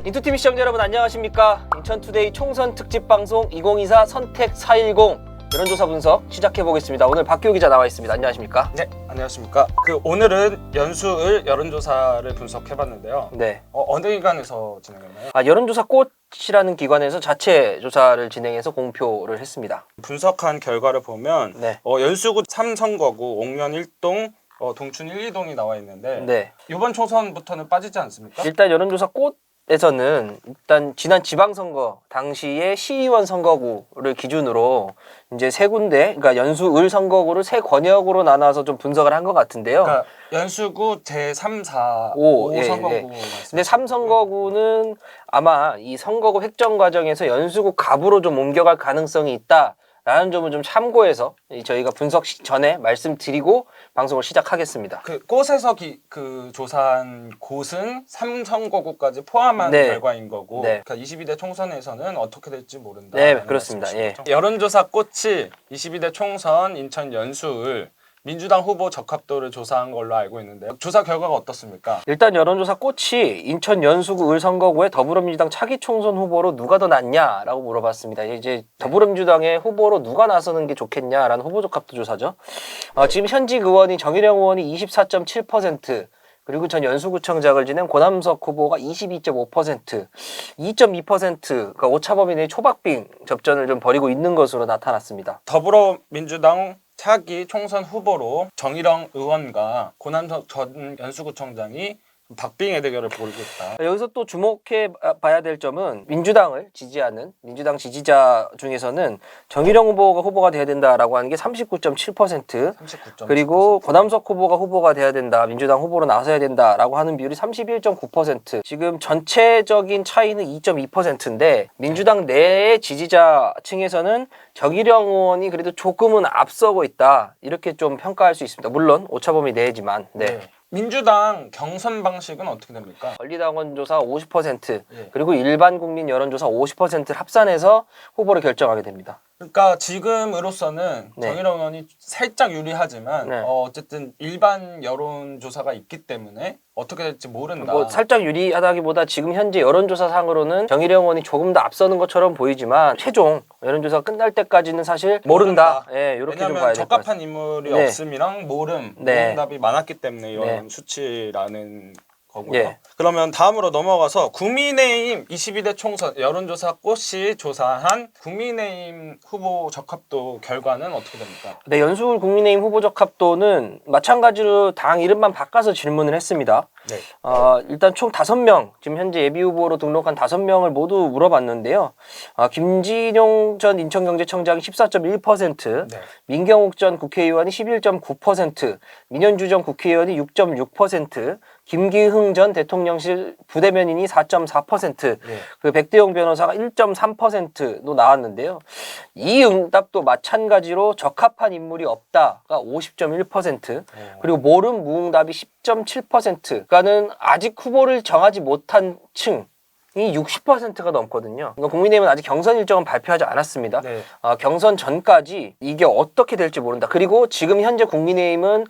인투TV 시청자 여러분 안녕하십니까? 인천투데이 총선 특집 방송 2024 선택 410 여론조사 분석 시작해 보겠습니다. 오늘 박규호 기자 나와 있습니다. 안녕하십니까? 네, 안녕하십니까. 오늘은 연수을 여론조사를 분석해봤는데요. 네. 어느 기관에서 진행했나요? 여론조사 꽃이라는 기관에서 자체 조사를 진행해서 공표를 했습니다. 분석한 결과를 보면 네. 연수구 3선거구 옥면 1동, 동춘 1, 2동이 나와 있는데 네. 이번 총선부터는 빠지지 않습니까? 일단 여론조사 꽃에서는 일단 지난 지방선거 당시에 시의원 선거구를 기준으로 이제 세 군데, 그러니까 연수 을 선거구를 세 권역으로 나눠서 좀 분석을 한 것 같은데요. 그러니까 연수구 제3, 4, 오, 5 예, 선거구. 예. 근데 3선거구는 아마 이 선거구 획정 과정에서 연수구 갑으로 좀 옮겨갈 가능성이 있다라는 점을 좀 참고해서 저희가 분석 전에 말씀드리고 방송을 시작하겠습니다. 꽃에서 조사한 곳은 3선거구까지 포함한 네. 결과인 거고, 네. 그러니까 22대 총선에서는 어떻게 될지 모른다. 네, 그렇습니다. 예. 여론조사 꽃이 22대 총선 인천 연수을 민주당 후보 적합도를 조사한 걸로 알고 있는데요. 조사 결과가 어떻습니까? 일단 여론조사 꽃이 인천 연수구 을 선거구에 더불어민주당 차기 총선 후보로 누가 더 낫냐라고 물어봤습니다. 이제 더불어민주당의 후보로 누가 나서는 게 좋겠냐라는 후보 적합도 조사죠. 지금 현직 의원이 정일영 의원이 24.7%, 그리고 전 연수구청장을 지낸 고남석 후보가 22.5%, 2.2%가 오차범위 내 초박빙 접전을 좀 벌이고 있는 것으로 나타났습니다. 더불어민주당 차기 총선 후보로 정일영 의원과 고남석 전 연수구청장이 박빙의 대결을 벌이고 있다. 여기서 또 주목해 봐야 될 점은 민주당을 지지하는 민주당 지지자 중에서는 정일영 후보가 후보가 돼야 된다라고 하는 게 39.7%, 39.7%. 그리고 고남석 후보가 후보가 돼야 된다, 민주당 후보로 나서야 된다라고 하는 비율이 31.9%. 지금 전체적인 차이는 2.2%인데 민주당 내의 지지자층에서는 정일영 의원이 그래도 조금은 앞서고 있다, 이렇게 좀 평가할 수 있습니다. 물론 오차범위 내지만. 네. 민주당 경선 방식은 어떻게 됩니까? 권리당원 조사 50%, 예. 그리고 일반 국민 여론조사 50%를 합산해서 후보를 결정하게 됩니다. 그러니까 지금으로서는 네. 정일영 의원이 살짝 유리하지만 네. 어쨌든 일반 여론조사가 있기 때문에 어떻게 될지 모른다. 뭐 살짝 유리하다기보다 지금 현재 여론조사상으로는 정일영 의원이 조금 더 앞서는 것처럼 보이지만 최종 여론조사가 끝날 때까지는 사실 모른다. 예, 이렇게 좀 봐야 왜냐하면 될 것 같습니다. 적합한 인물이 네. 없음이랑 모름, 네. 모름답이 많았기 때문에 이런 네. 수치라는 거고요. 예. 그러면 다음으로 넘어가서 국민의힘 22대 총선 여론조사 꽃이 조사한 국민의힘 후보 적합도 결과는 어떻게 됩니까? 네, 연수울 국민의힘 후보 적합도는 마찬가지로 당 이름만 바꿔서 질문을 했습니다. 네. 일단 총 5명, 지금 현재 예비후보로 등록한 5명을 모두 물어봤는데요. 김진용 전 인천경제청장이 14.1%, 네. 민경욱 전 국회의원이 11.9%, 민현주 전 국회의원이 6.6%, 김기흥 전 대통령실 부대변인이 4.4%, 네. 그 백대용 변호사가 1.3%로 나왔는데요. 이 응답도 마찬가지로 적합한 인물이 없다가 50.1%, 그리고 모름 무응답이 10.7%, 그러니까는 아직 후보를 정하지 못한 층이 60%가 넘거든요. 그러니까 국민의힘은 아직 경선 일정은 발표하지 않았습니다. 네. 경선 전까지 이게 어떻게 될지 모른다. 그리고 지금 현재 국민의힘은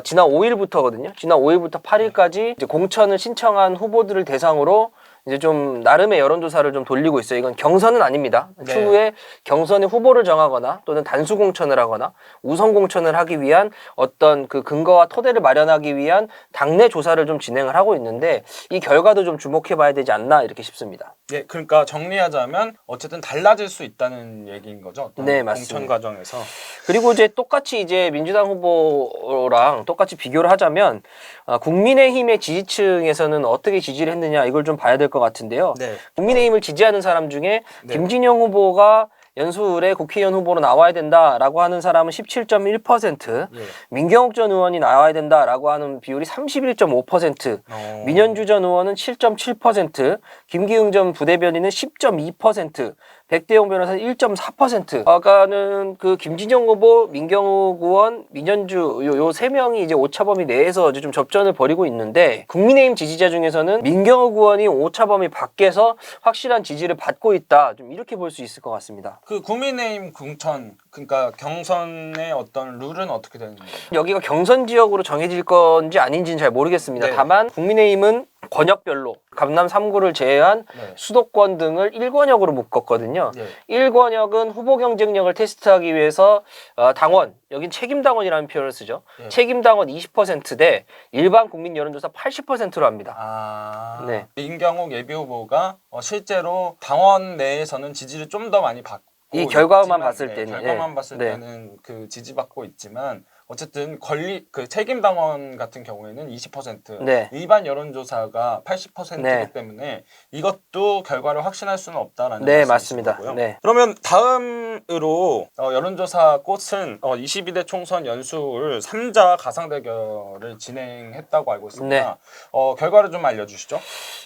지난 5일부터거든요. 지난 5일부터 8일까지 이제 공천을 신청한 후보들을 대상으로 이제 좀 나름의 여론조사를 좀 돌리고 있어요. 이건 경선은 아닙니다. 네. 추후에 경선의 후보를 정하거나 또는 단수 공천을 하거나 우선 공천을 하기 위한 어떤 그 근거와 토대를 마련하기 위한 당내 조사를 좀 진행을 하고 있는데 이 결과도 좀 주목해 봐야 되지 않나 이렇게 싶습니다. 예, 그러니까 정리하자면 어쨌든 달라질 수 있다는 얘기인 거죠. 어떤 네, 맞습니다. 공천 과정에서. 그리고 이제 똑같이 이제 민주당 후보랑 똑같이 비교를 하자면 국민의힘의 지지층에서는 어떻게 지지를 했느냐 이걸 좀 봐야 될 것 같은데요. 네. 국민의힘을 지지하는 사람 중에 네. 김진영 후보가 연수을의 국회의원 후보로 나와야 된다라고 하는 사람은 17.1%, 예. 민경욱 전 의원이 나와야 된다라고 하는 비율이 31.5%, 민현주 전 의원은 7.7%, 김기흥 전 부대변인은 10.2%, 백대용 변호사는 1.4%. 아까는 그 김진영 후보, 민경욱 의원, 민현주 요 세 명이 이제 오차범위 내에서 이제 좀 접전을 벌이고 있는데 국민의힘 지지자 중에서는 민경욱 의원이 오차범위 밖에서 확실한 지지를 받고 있다. 좀 이렇게 볼 수 있을 것 같습니다. 그 국민의힘 공천, 그러니까 경선의 어떤 룰은 어떻게 되는 거예요? 여기가 경선 지역으로 정해질 건지 아닌지는 잘 모르겠습니다. 네. 다만 국민의힘은 권역별로 강남 3구를 제외한 네. 수도권 등을 1권역으로 묶었거든요. 예. 1권역은 후보 경쟁력을 테스트하기 위해서 당원, 여긴 책임당원이라는 표현을 쓰죠. 예. 책임당원 20%대 일반 국민 여론조사 80%로 합니다. 아, 네. 임경욱 예비후보가 실제로 당원 내에서는 지지를 좀 더 많이 받고 이 결과만 있지만, 봤을 때는, 결과만 네. 봤을 네. 때는 그 지지받고 있지만 어쨌든 그 책임 당원 같은 경우에는 20%, 네. 일반 여론조사가 80%이기 네. 때문에 이것도 결과를 확신할 수는 없다라는 네, 말씀이신 맞습니다. 거고요. 네. 그러면 다음으로 여론조사 꽃은 22대 총선 연수를 3자 가상 대결을 진행했다고 알고 있습니다. 네. 결과를 좀 알려주시죠.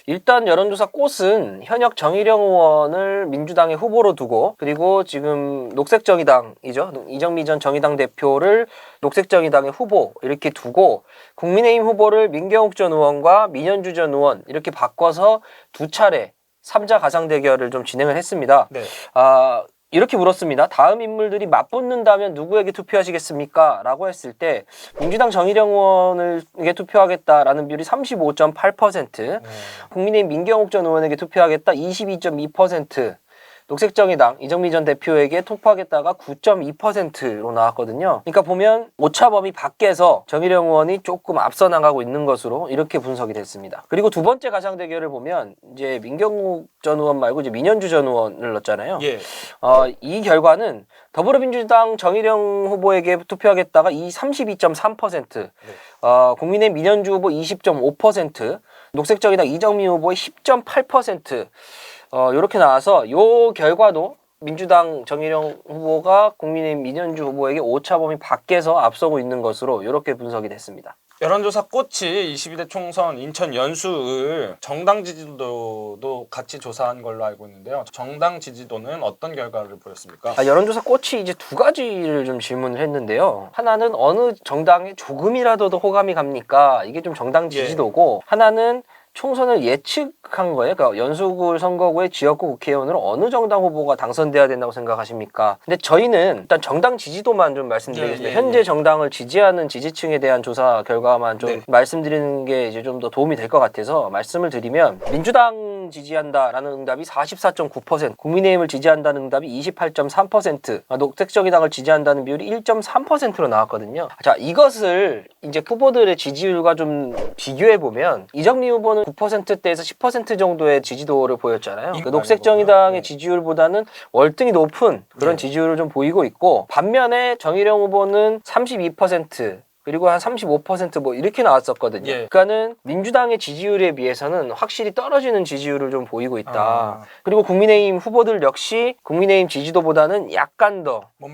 일단 여론조사 꽃은 현역 정의령 의원을 민주당의 후보로 두고, 그리고 지금 녹색정의당이죠. 이정미 전 정의당 대표를 녹색정의당의 후보 이렇게 두고, 국민의힘 후보를 민경욱 전 의원과 민현주 전 의원 이렇게 바꿔서 두 차례 3자 가상 대결을 좀 진행을 했습니다. 네. 이렇게 물었습니다. 다음 인물들이 맞붙는다면 누구에게 투표하시겠습니까? 라고 했을 때 민주당 정의령 의원에게 투표하겠다라는 비율이 35.8%, 국민의힘 민경욱 전 의원에게 투표하겠다 22.2%, 녹색정의당 이정미 전 대표에게 투표하겠다가 9.2%로 나왔거든요. 그러니까 보면 오차 범위 밖에서 정의령 의원이 조금 앞서 나가고 있는 것으로 이렇게 분석이 됐습니다. 그리고 두 번째 가상 대결을 보면 이제 민경욱 전 의원 말고 이제 민현주 전 의원을 넣었잖아요. 예. 이 결과는 더불어민주당 정의령 후보에게 투표하겠다가 이 32.3%, 국민의힘 민현주 후보 20.5%, 녹색정의당 이정미 후보의 10.8%, 이렇게 나와서 요 결과도 민주당 정의령 후보가 국민의힘 민현주 후보에게 오차 범위 밖에서 앞서고 있는 것으로 이렇게 분석이 됐습니다. 여론조사 꽃이 22대 총선 인천 연수을 정당 지지도도 같이 조사한 걸로 알고 있는데요. 정당 지지도는 어떤 결과를 보였습니까? 여론조사 꽃이 이제 두 가지를 좀 질문을 했는데요. 하나는 어느 정당에 조금이라도 더 호감이 갑니까? 이게 좀 정당 지지도고, 하나는 총선을 예측한 거예요. 그러니까 연수구 선거구의 지역구 국회의원으로 어느 정당 후보가 당선돼야 된다고 생각하십니까? 근데 저희는 일단 정당 지지도만 좀 말씀드리겠습니다. 현재 정당을 지지하는 지지층에 대한 조사 결과만 좀 말씀드리는 게 이제 좀 더 도움이 될 것 같아서 말씀을 드리면, 민주당 지지한다라는 응답이 44.9%, 국민의힘을 지지한다는 응답이 28.3%, 녹색정의당을 지지한다는 비율이 1.3%로 나왔거든요. 자, 이것을 이제 후보들의 지지율과 좀 비교해 보면 이정미 후보는 9%대에서 10% 정도의 지지도를 보였잖아요. 그 녹색정의당의 지지율보다는 월등히 높은 그런 지지율을 좀 보이고 있고, 반면에 정의령 후보는 32%, 그리고 한 35% 뭐 이렇게 나왔었거든요. 그러니까는 민주당의 지지율에 비해서는 확실히 떨어지는 지지율을 좀 보이고 있다. 그리고 국민의힘 후보들 역시 국민의힘 지지도보다는 약간 더 못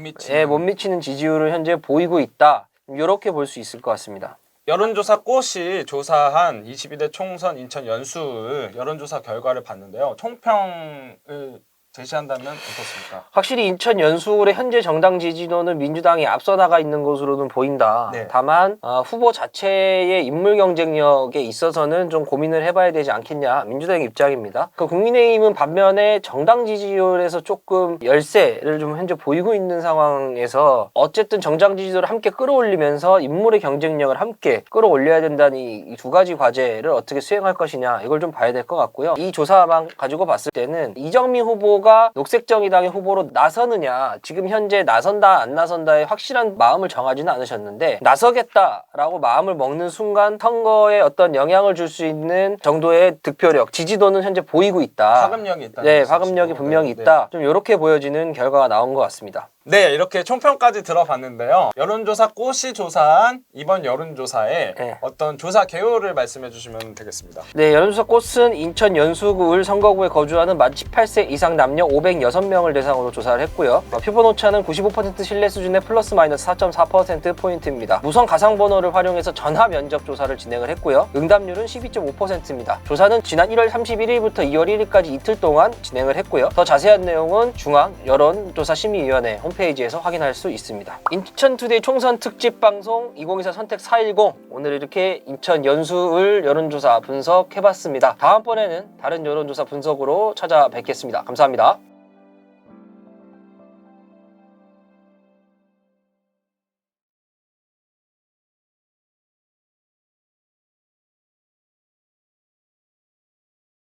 미치는 지지율을 현재 보이고 있다. 이렇게 볼 수 있을 것 같습니다. 여론조사 꽃이 조사한 22대 총선 인천 연수을 여론조사 결과를 봤는데요. 총평을 제시한다면 어떻습니까? 확실히 인천 연수울의 현재 정당 지지도는 민주당이 앞서 나가 있는 것으로는 보인다. 다만 후보 자체의 인물 경쟁력에 있어서는 좀 고민을 해봐야 되지 않겠냐, 민주당의 입장입니다. 그 국민의힘은 반면에 정당 지지율에서 조금 열세를 좀 현재 보이고 있는 상황에서 어쨌든 정당 지지도를 함께 끌어올리면서 인물의 경쟁력을 함께 끌어올려야 된다는 이 두 가지 과제를 어떻게 수행할 것이냐, 이걸 좀 봐야 될 것 같고요. 이 조사만 가지고 봤을 때는 이정미 후보가 녹색정의당의 후보로 나서느냐, 지금 현재 나선다 안 나선다에 확실한 마음을 정하지는 않으셨는데, 나서겠다라고 마음을 먹는 순간 선거에 어떤 영향을 줄 수 있는 정도의 득표력, 지지도는 현재 보이고 있다. 파급력이 있다. 네, 파급력이 분명히 있다. 좀 이렇게 보여지는 결과가 나온 것 같습니다. 네, 이렇게 총평까지 들어봤는데요. 여론조사 꽃이 조사한 이번 여론조사에 어떤 조사 개요를 말씀해 주시면 되겠습니다. 네, 여론조사 꽃은 인천 연수구을 선거구에 거주하는 만 18세 이상 남녀 506명을 대상으로 조사를 했고요. 표본 오차는 95% 신뢰 수준의 플러스 마이너스 4.4%포인트입니다. 무선 가상번호를 활용해서 전화 면접 조사를 진행을 했고요. 응답률은 12.5%입니다. 조사는 지난 1월 31일부터 2월 1일까지 이틀 동안 진행을 했고요. 더 자세한 내용은 중앙 여론조사심의위원회 홈페이지에서 확인할 수 있습니다. 인천투데이 총선 특집 방송 2024 선택 410, 오늘 이렇게 인천 연수을 여론조사 분석해봤습니다. 다음번에는 다른 여론조사 분석으로 찾아뵙겠습니다. 감사합니다.